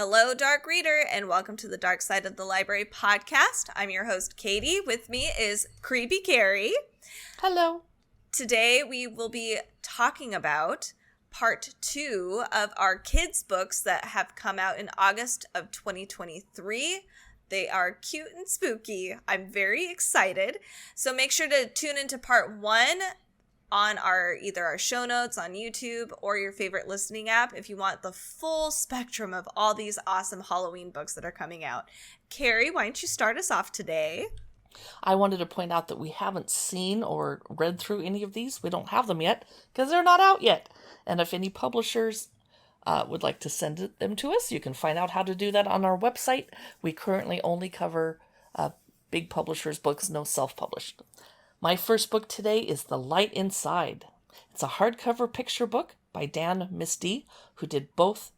Hello, Dark Reader, and welcome to the Dark Side of the Library podcast. I'm your host, Katie. With me is Creepy Carrie. Hello. Today we will be talking about part 2 of our kids' books that have come out in August of 2023. They are cute and spooky. I'm very excited. So make sure to tune into part 1 on either our show notes on YouTube or your favorite listening app if you want the full spectrum of all these awesome Halloween books that are coming out. Carrie, why don't you start us off today? I wanted to point out that we haven't seen or read through any of these. We don't have them yet because they're not out yet. And if any publishers would like to send them to us, you can find out how to do that on our website. We currently only cover big publishers' books, no self-published. My first book today is The Light Inside. It's a hardcover picture book by Dan Misdea, who did both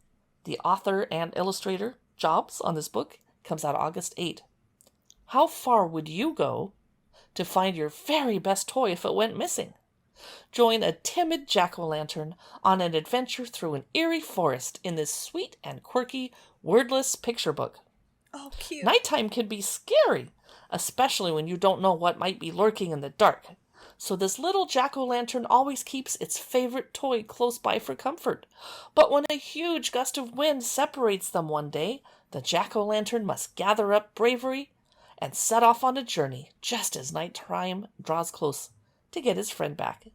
the author and illustrator jobs on this book. It comes out August 8. How far would you go to find your very best toy if it went missing? Join a timid jack-o'-lantern on an adventure through an eerie forest in this sweet and quirky, wordless picture book. Oh, cute. Nighttime can be scary, especially when you don't know what might be lurking in the dark. So this little jack-o'-lantern always keeps its favorite toy close by for comfort. But when a huge gust of wind separates them one day, the jack-o'-lantern must gather up bravery and set off on a journey just as nighttime draws close to get his friend back.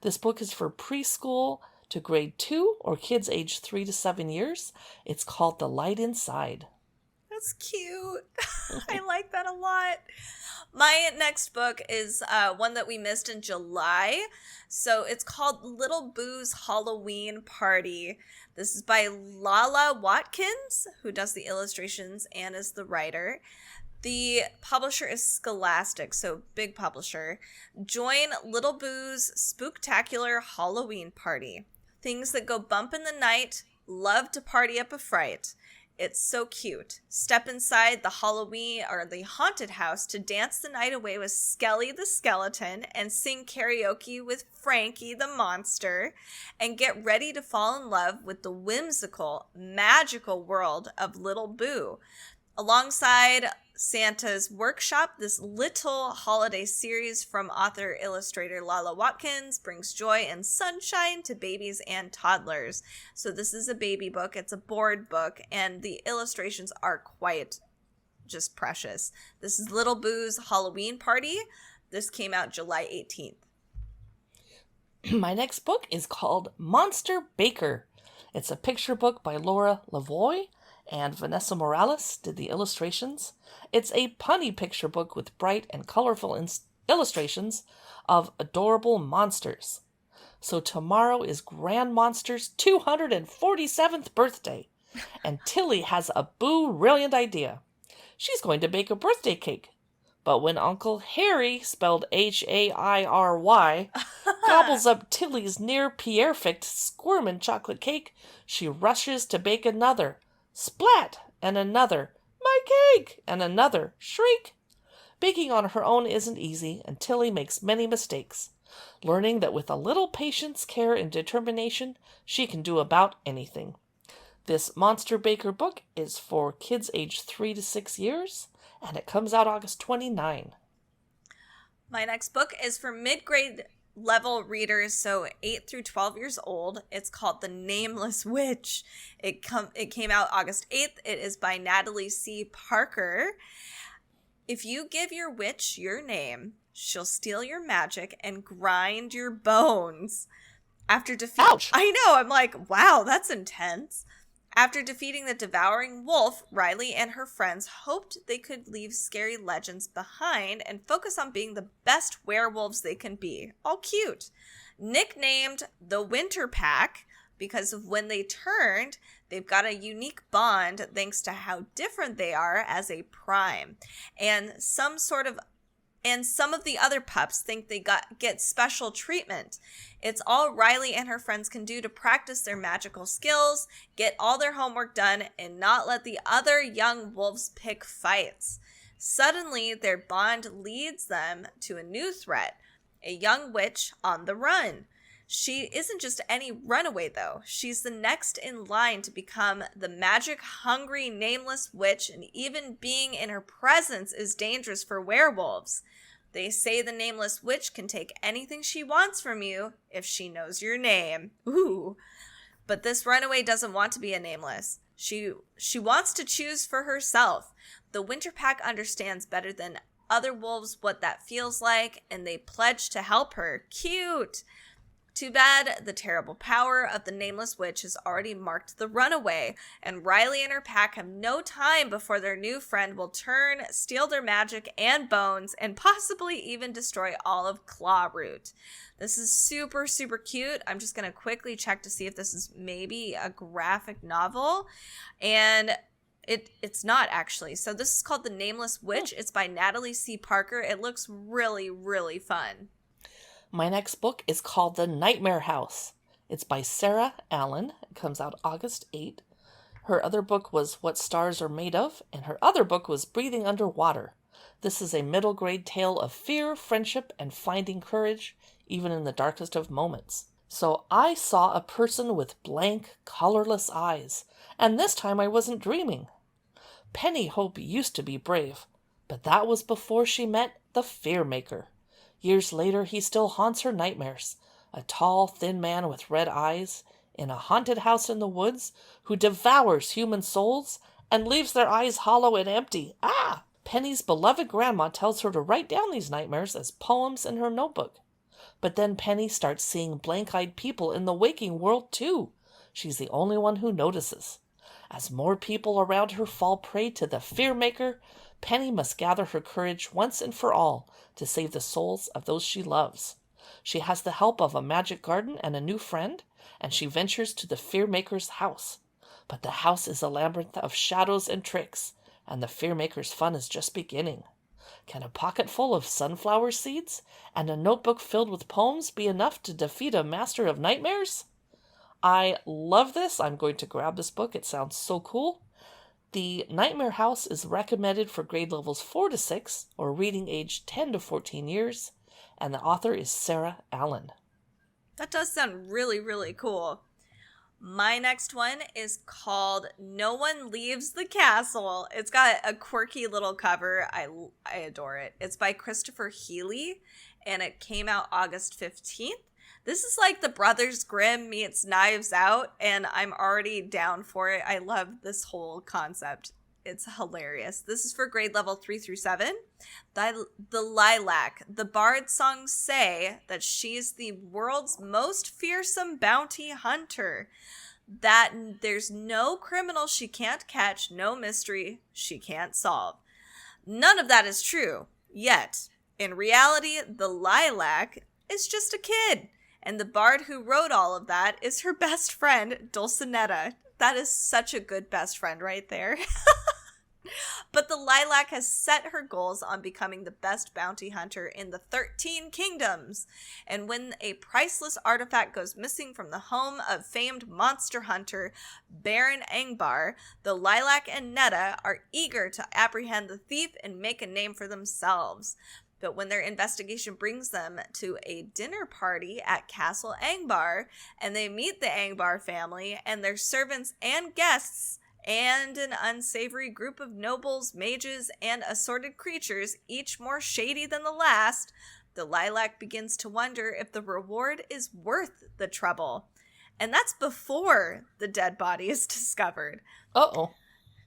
This book is for preschool to grade 2 or kids aged 3 to 7 years. It's called The Light Inside. That's cute. I like that a lot. My next book is one that we missed in July. So it's called Little Boo's Halloween Party. This is by Lala Watkins, who does the illustrations and is the writer. The publisher is Scholastic, so big publisher. Join Little Boo's spooktacular Halloween party. Things that go bump in the night, love to party up a fright. It's so cute. Step inside the Halloween or the haunted house to dance the night away with Skelly the skeleton and sing karaoke with Frankie the monster, and get ready to fall in love with the whimsical, magical world of Little Boo. Alongside Santa's Workshop, this little holiday series from author-illustrator Lala Watkins brings joy and sunshine to babies and toddlers. So this is a baby book. It's a board book, and the illustrations are quite just precious. This is Little Boo's Halloween Party. This came out July 18th. My next book is called Monster Baker. It's a picture book by Laura Lavoie, and Vanessa Morales did the illustrations. It's a punny picture book with bright and colorful illustrations of adorable monsters. So tomorrow is Grand Monster's 247th birthday, and Tilly has a brilliant idea. She's going to bake a birthday cake. But when Uncle Harry, spelled Hairy, gobbles up Tilly's near-perfect squirmin' chocolate cake, she rushes to bake another. Splat! And another. My cake! And another. Shriek! Baking on her own isn't easy, and Tilly makes many mistakes, learning that with a little patience, care, and determination, she can do about anything. This Monster Baker book is for kids aged 3 to 6 years, and it comes out August 29. My next book is for mid-grade level readers, so 8 through 12 years old. It's called The Nameless Witch. It came out August 8th. It is by Natalie C. Parker. If you give your witch your name, she'll steal your magic and grind your bones. After Ouch! I know, I'm like, wow, that's intense. After defeating the devouring wolf, Riley and her friends hoped they could leave scary legends behind and focus on being the best werewolves they can be. All cute. Nicknamed the Winter Pack because of when they turned, they've got a unique bond thanks to how different they are as a prime. And some of the other pups think they get special treatment. It's all Riley and her friends can do to practice their magical skills, get all their homework done, and not let the other young wolves pick fights. Suddenly, their bond leads them to a new threat, a young witch on the run. She isn't just any runaway, though. She's the next in line to become the magic-hungry Nameless Witch, and even being in her presence is dangerous for werewolves. They say the Nameless Witch can take anything she wants from you if she knows your name. Ooh. But this runaway doesn't want to be a Nameless. She wants to choose for herself. The Winter Pack understands better than other wolves what that feels like, and they pledge to help her. Cute! Too bad the terrible power of the Nameless Witch has already marked the runaway, and Riley and her pack have no time before their new friend will turn, steal their magic and bones, and possibly even destroy all of Clawroot. This is super, super cute. I'm just going to quickly check to see if this is maybe a graphic novel, and it's not actually. So this is called The Nameless Witch. It's by Natalie C. Parker. It looks really, really fun. My next book is called The Nightmare House. It's by Sarah Allen. It comes out August 8. Her other book was What Stars Are Made Of, and her other book was Breathing Underwater. This is a middle grade tale of fear, friendship, and finding courage, even in the darkest of moments. So I saw a person with blank, colorless eyes, and this time I wasn't dreaming. Penny Hope used to be brave, but that was before she met the Fear Maker. Years later, he still haunts her nightmares. A tall, thin man with red eyes in a haunted house in the woods who devours human souls and leaves their eyes hollow and empty. Ah! Penny's beloved grandma tells her to write down these nightmares as poems in her notebook. But then Penny starts seeing blank-eyed people in the waking world, too. She's the only one who notices. As more people around her fall prey to the Fear Maker, Penny must gather her courage once and for all to save the souls of those she loves. She has the help of a magic garden and a new friend, and she ventures to the Fear Maker's house. But the house is a labyrinth of shadows and tricks, and the Fear Maker's fun is just beginning. Can a pocket full of sunflower seeds and a notebook filled with poems be enough to defeat a master of nightmares? I love this. I'm going to grab this book. It sounds so cool. The Nightmare House is recommended for grade levels 4 to 6 or reading age 10 to 14 years, and the author is Sarah Allen. That does sound really, really cool. My next one is called No One Leaves the Castle. It's got a quirky little cover. I adore it. It's by Christopher Healy, and it came out August 15th. This is like the Brothers Grimm meets Knives Out, and I'm already down for it. I love this whole concept. It's hilarious. This is for grade level 3 through 7. The Lilac. The bard's songs say that she's the world's most fearsome bounty hunter. That there's no criminal she can't catch, no mystery she can't solve. None of that is true. Yet, in reality, the Lilac is just a kid. And the bard who wrote all of that is her best friend, Dulcinea. That is such a good best friend right there. But the Lilac has set her goals on becoming the best bounty hunter in the 13 kingdoms. And when a priceless artifact goes missing from the home of famed monster hunter Baron Angbar, the Lilac and Netta are eager to apprehend the thief and make a name for themselves. But when their investigation brings them to a dinner party at Castle Angbar, and they meet the Angbar family and their servants and guests, and an unsavory group of nobles, mages, and assorted creatures, each more shady than the last, the Lilac begins to wonder if the reward is worth the trouble. And that's before the dead body is discovered. Uh-oh.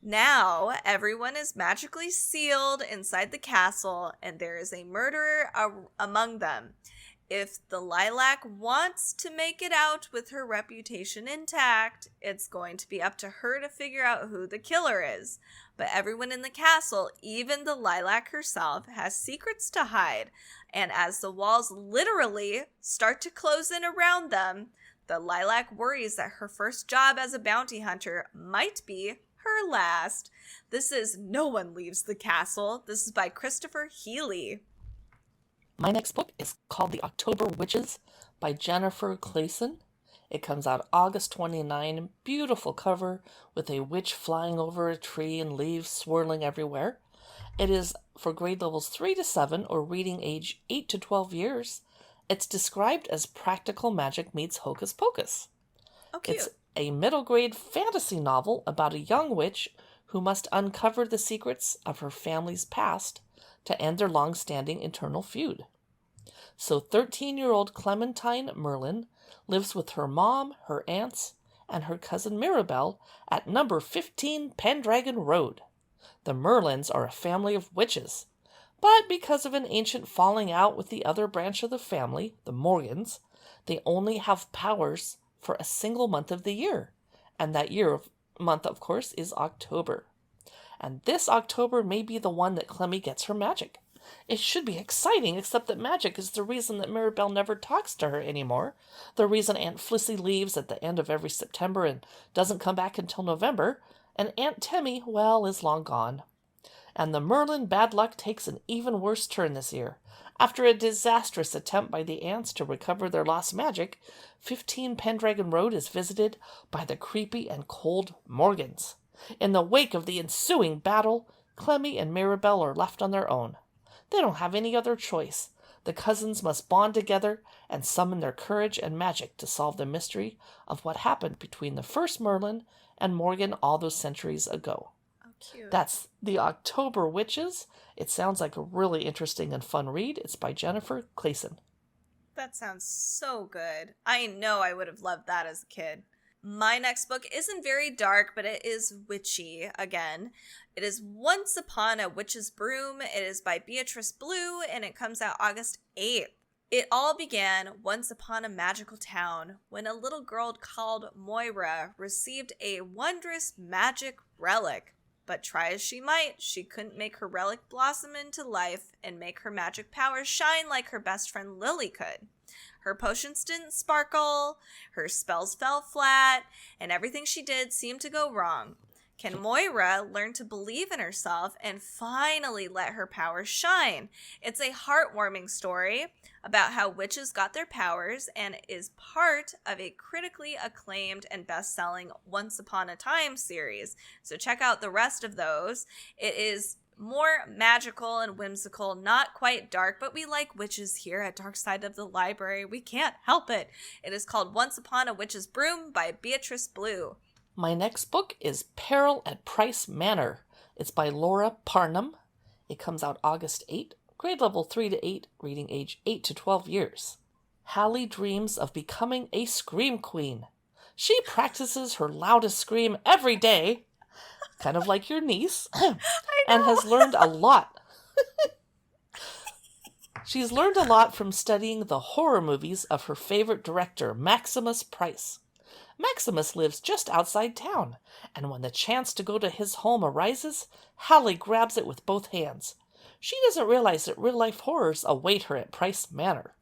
Now, everyone is magically sealed inside the castle, and there is a murderer among them. If the Lilac wants to make it out with her reputation intact, it's going to be up to her to figure out who the killer is. But everyone in the castle, even the Lilac herself, has secrets to hide. And as the walls literally start to close in around them, the Lilac worries that her first job as a bounty hunter might be her last. This is No One Leaves the Castle. This is by Christopher Healy. My next book is called The October Witches by Jennifer Claessen. It comes out August 29. Beautiful cover with a witch flying over a tree and leaves swirling everywhere. It is for grade levels 3 to 7 or reading age 8 to 12 years. It's described as practical magic meets hocus pocus. Oh, cute. It's a middle grade fantasy novel about a young witch who must uncover the secrets of her family's past to end their long-standing internal feud. So 13-year-old Clementine Merlin lives with her mom, her aunts, and her cousin Mirabelle at number 15 Pendragon Road. The Merlins are a family of witches, but because of an ancient falling out with the other branch of the family, the Morgans, they only have powers for a single month of the year. And that month, of course, is October. And this October may be the one that Clemmy gets her magic. It should be exciting, except that magic is the reason that Mirabelle never talks to her anymore. The reason Aunt Flissy leaves at the end of every September and doesn't come back until November. And Aunt Temmie, well, is long gone. And the Merlin bad luck takes an even worse turn this year. After a disastrous attempt by the aunts to recover their lost magic, 15 Pendragon Road is visited by the creepy and cold Morgans. In the wake of the ensuing battle, Clemmy and Mirabelle are left on their own. They don't have any other choice. The cousins must bond together and summon their courage and magic to solve the mystery of what happened between the first Merlin and Morgan all those centuries ago. Oh, cute. That's The October Witches. It sounds like a really interesting and fun read. It's by Jennifer Claessen. That sounds so good. I know I would have loved that as a kid. My next book isn't very dark, but it is witchy again. It is Once Upon a Witch's Broom. It is by Beatrice Blue, and it comes out August 8th. It all began once upon a magical town when a little girl called Moira received a wondrous magic relic. But try as she might, she couldn't make her relic blossom into life and make her magic powers shine like her best friend Lily could. Her potions didn't sparkle, her spells fell flat, and everything she did seemed to go wrong. Can Moira learn to believe in herself and finally let her powers shine? It's a heartwarming story about how witches got their powers and is part of a critically acclaimed and best-selling Once Upon a Time series. So check out the rest of those. It is more magical and whimsical, not quite dark, but we like witches here at Dark Side of the Library. We can't help it. It is called Once Upon a Witch's Broom by Beatrice Blue. My next book is Peril at Price Manor. It's by Laura Parnum. It comes out August 8, grade level 3 to 8, reading age 8 to 12 years. Hallie dreams of becoming a scream queen. She practices her loudest scream every day, kind of like your niece, and has learned a lot. She's learned a lot from studying the horror movies of her favorite director, Maximus Price. Maximus lives just outside town, and when the chance to go to his home arises, Hallie grabs it with both hands. She doesn't realize that real-life horrors await her at Price Manor.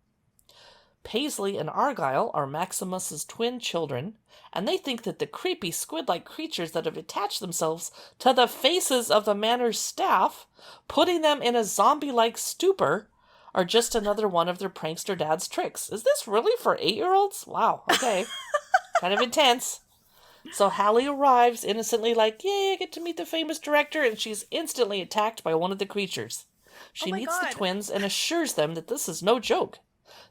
Paisley and Argyle are Maximus's twin children, and they think that the creepy squid-like creatures that have attached themselves to the faces of the manor's staff, putting them in a zombie-like stupor, are just another one of their prankster dad's tricks. Is this really for 8-year-olds? Wow, okay. Kind of intense. So Hallie arrives innocently like, yay, I get to meet the famous director, and she's instantly attacked by one of the creatures. She meets the twins and assures them that this is no joke.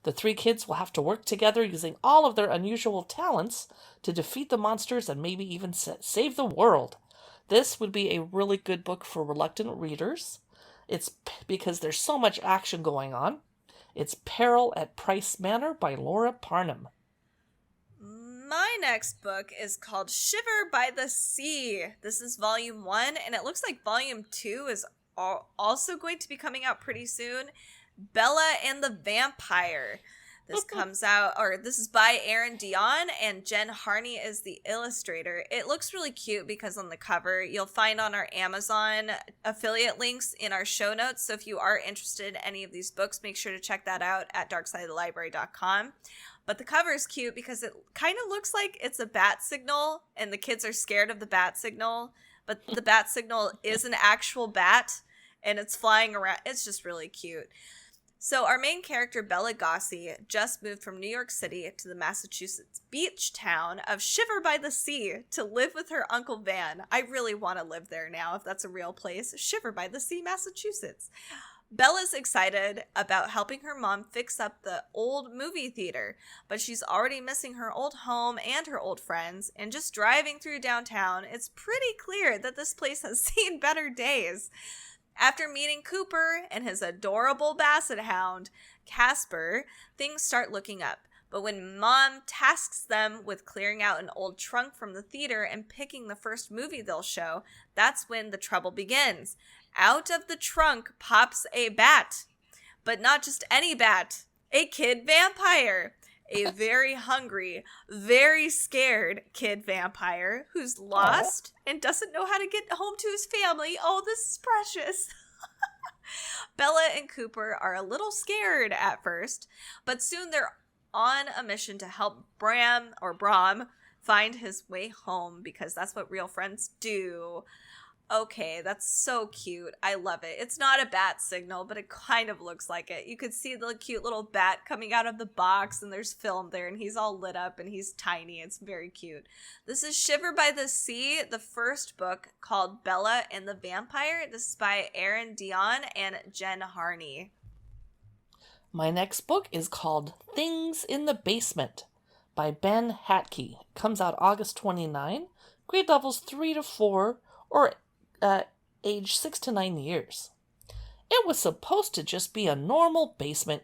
The three kids will have to work together using all of their unusual talents to defeat the monsters and maybe even save the world. This would be a really good book for reluctant readers. It's because there's so much action going on. It's Peril at Price Manor by Laura Parnum. My next book is called Shiver-by-the-Sea. This is volume 1, and it looks like volume 2 is also going to be coming out pretty soon. Bella and the Vampire. This comes out, or this is by Erin, Dionne, and Jen Harney is the illustrator. It looks really cute because on the cover, you'll find on our Amazon affiliate links in our show notes. So if you are interested in any of these books, make sure to check that out at darksideofthelibrary.com. But the cover is cute because it kind of looks like it's a bat signal, and the kids are scared of the bat signal, but the bat signal is an actual bat, and it's flying around. It's just really cute. So our main character, Bella Gossi, just moved from New York City to the Massachusetts beach town of Shiver-by-the-Sea to live with her Uncle Van. I really want to live there now, if that's a real place. Shiver-by-the-Sea, Massachusetts. Bella's excited about helping her mom fix up the old movie theater, but she's already missing her old home and her old friends, and just driving through downtown, it's pretty clear that this place has seen better days. After meeting Cooper and his adorable basset hound, Casper, things start looking up. But when Mom tasks them with clearing out an old trunk from the theater and picking the first movie they'll show, that's when the trouble begins. Out of the trunk pops a bat. But not just any bat. A kid vampire. A very hungry, very scared kid vampire who's lost and doesn't know how to get home to his family. Oh, this is precious. Bella and Cooper are a little scared at first, but soon they're on a mission to help Bram find his way home, because that's what real friends do. Okay, that's so cute. I love it. It's not a bat signal, but it kind of looks like it. You could see the cute little bat coming out of the box, and there's film there, and he's all lit up, and he's tiny. It's very cute. This is Shiver-by-the-Sea, the first book called Bella and the Vampire. This is by Erin, Dionne, and Jen Harney. My next book is called Things in the Basement by Ben Hatke. It comes out August 29, grade levels 3 to 4, or age 6 to 9 years. It was supposed to just be a normal basement,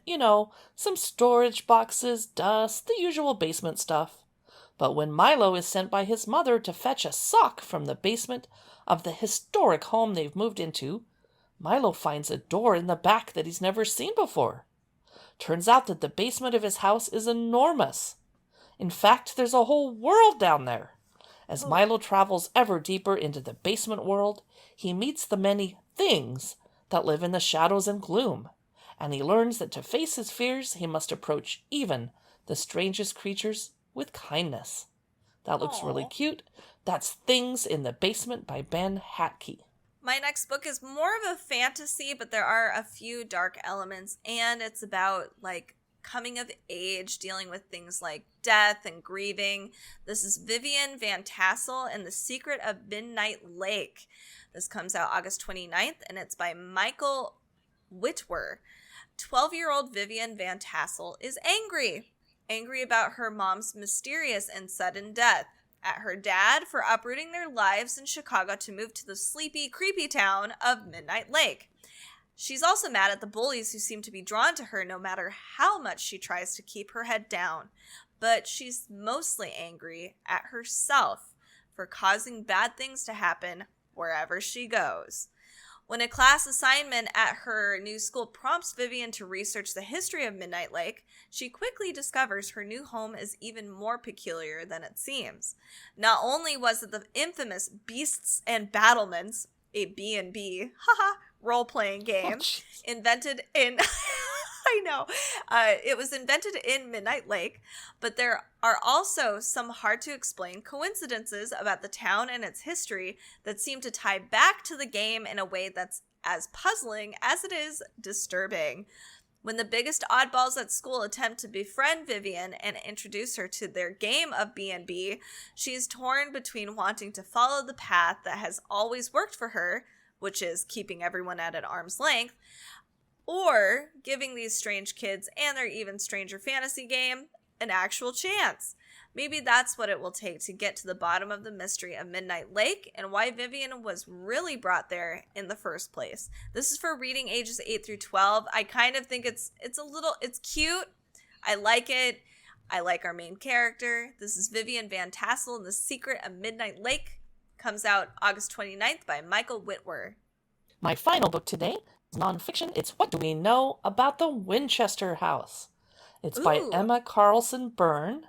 some storage boxes, dust, the usual basement stuff. But when Milo is sent by his mother to fetch a sock from the basement of the historic home they've moved into, Milo finds a door in the back that he's never seen before. Turns out that the basement of his house is enormous. In fact, there's a whole world down there. As Milo travels ever deeper into the basement world, he meets the many things that live in the shadows and gloom, and he learns that to face his fears, he must approach even the strangest creatures with kindness. That looks really cute. That's Things in the Basement by Ben Hatke. My next book is more of a fantasy, but there are a few dark elements, and it's about, coming of age, dealing with things like death and grieving. This is Vivian Van Tassel and the Secret of Midnight Lake. This comes out August 29th, and it's by Michael Witwer. 12-year-old Vivian Van Tassel is angry about her mom's mysterious and sudden death, at her dad for uprooting their lives in Chicago to move to the sleepy, creepy town of Midnight Lake. She's also mad at the bullies who seem to be drawn to her no matter how much she tries to keep her head down. But she's mostly angry at herself for causing bad things to happen wherever she goes. When a class assignment at her new school prompts Vivian to research the history of Midnight Lake, she quickly discovers her new home is even more peculiar than it seems. Not only was it the infamous Beasts and Battlements, a B&B, role-playing game, invented in... I know. It was invented in Midnight Lake, but there are also some hard-to-explain coincidences about the town and its history that seem to tie back to the game in a way that's as puzzling as it is disturbing. When the biggest oddballs at school attempt to befriend Vivian and introduce her to their game of B&B, she's torn between wanting to follow the path that has always worked for her, which is keeping everyone at an arm's length, or giving these strange kids and their even stranger fantasy game an actual chance. Maybe that's what it will take to get to the bottom of the mystery of Midnight Lake and why Vivian was really brought there in the first place. This is for reading ages 8 through 12. I kind of think it's cute. I like it. I like our main character. This is Vivian Van Tassel and the Secret of Midnight Lake. Comes out August 29th by Michael Witwer. My final book today is nonfiction. It's What Do We Know About the Winchester House? It's by Emma Carlson Berne,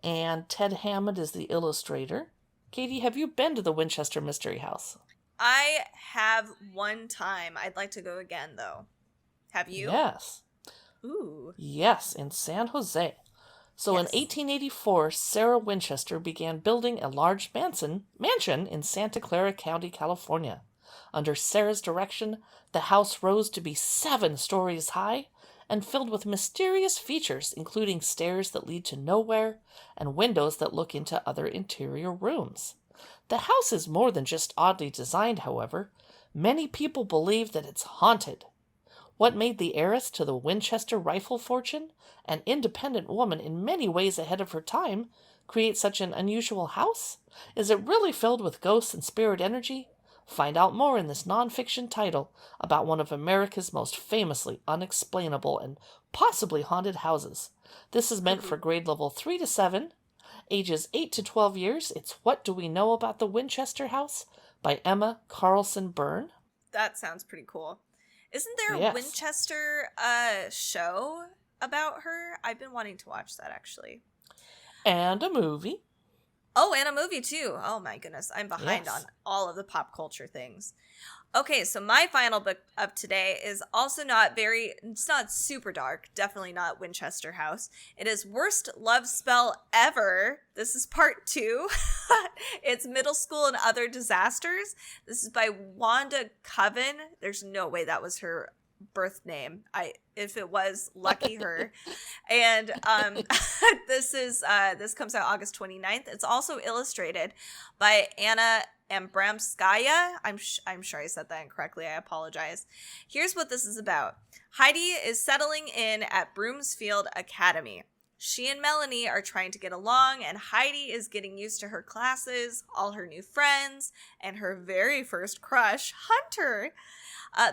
and Ted Hammond is the illustrator. Katie, have you been to the Winchester Mystery House? I have one time. I'd like to go again, though. Have you? Yes. Ooh. Yes, in San Jose. So in 1884, Sarah Winchester began building a large mansion in Santa Clara County, California. Under Sarah's direction, the house rose to be 7 stories high and filled with mysterious features, including stairs that lead to nowhere and windows that look into other interior rooms. The house is more than just oddly designed, however. Many people believe that it's haunted. What made the heiress to the Winchester rifle fortune, an independent woman in many ways ahead of her time, create such an unusual house? Is it really filled with ghosts and spirit energy? Find out more in this nonfiction title about one of America's most famously unexplainable and possibly haunted houses. This is meant for grade level 3 to 7, ages 8 to 12 years. It's What Do We Know About the Winchester House by Emma Carlson Berne. That sounds pretty cool. Isn't there a Yes. Winchester show about her? I've been wanting to watch that, actually. And a movie. Oh, and a movie, too. Oh, my goodness. I'm behind Yes. on all of the pop culture things. Okay, so my final book of today is also it's not super dark. Definitely not Winchester House. It is Worst Love Spell Ever. This is part 2. It's Middle School and Other Disasters. This is by Wanda Coven. There's no way that was her birth name. If it was, lucky her. And this comes out August 29th. It's also illustrated by Anna Abramskaya. I'm sure I said that incorrectly. I apologize. Here's what this is about. Heidi is settling in at Broomsfield Academy. She and Melanie are trying to get along, and Heidi is getting used to her classes, all her new friends, and her very first crush, Hunter.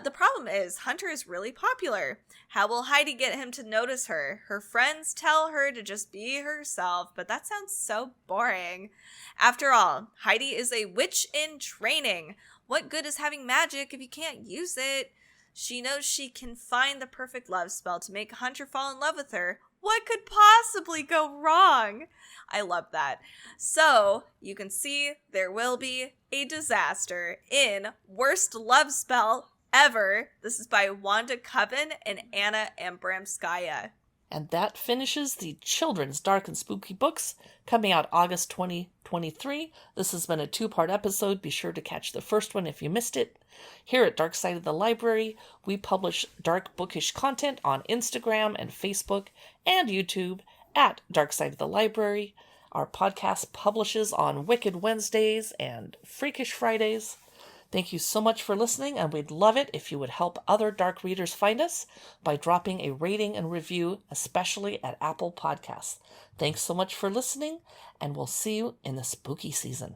The problem is, Hunter is really popular. How will Heidi get him to notice her? Her friends tell her to just be herself, but that sounds so boring. After all, Heidi is a witch in training. What good is having magic if you can't use it? She knows she can find the perfect love spell to make Hunter fall in love with her. What could possibly go wrong? I love that. So, you can see there will be a disaster in Worst Love Spell Ever. This is by Wanda Coven and Anna Abramskaya. And that finishes the children's dark and spooky books coming out August 2023. This has been a 2-part episode. Be sure to catch the first one if you missed it. Here at Dark Side of the Library, we publish dark bookish content on Instagram and Facebook and YouTube at Dark Side of the Library. Our podcast publishes on Wicked Wednesdays and Freakish Fridays. Thank you so much for listening, and we'd love it if you would help other dark readers find us by dropping a rating and review, especially at Apple Podcasts. Thanks so much for listening, and we'll see you in the spooky season.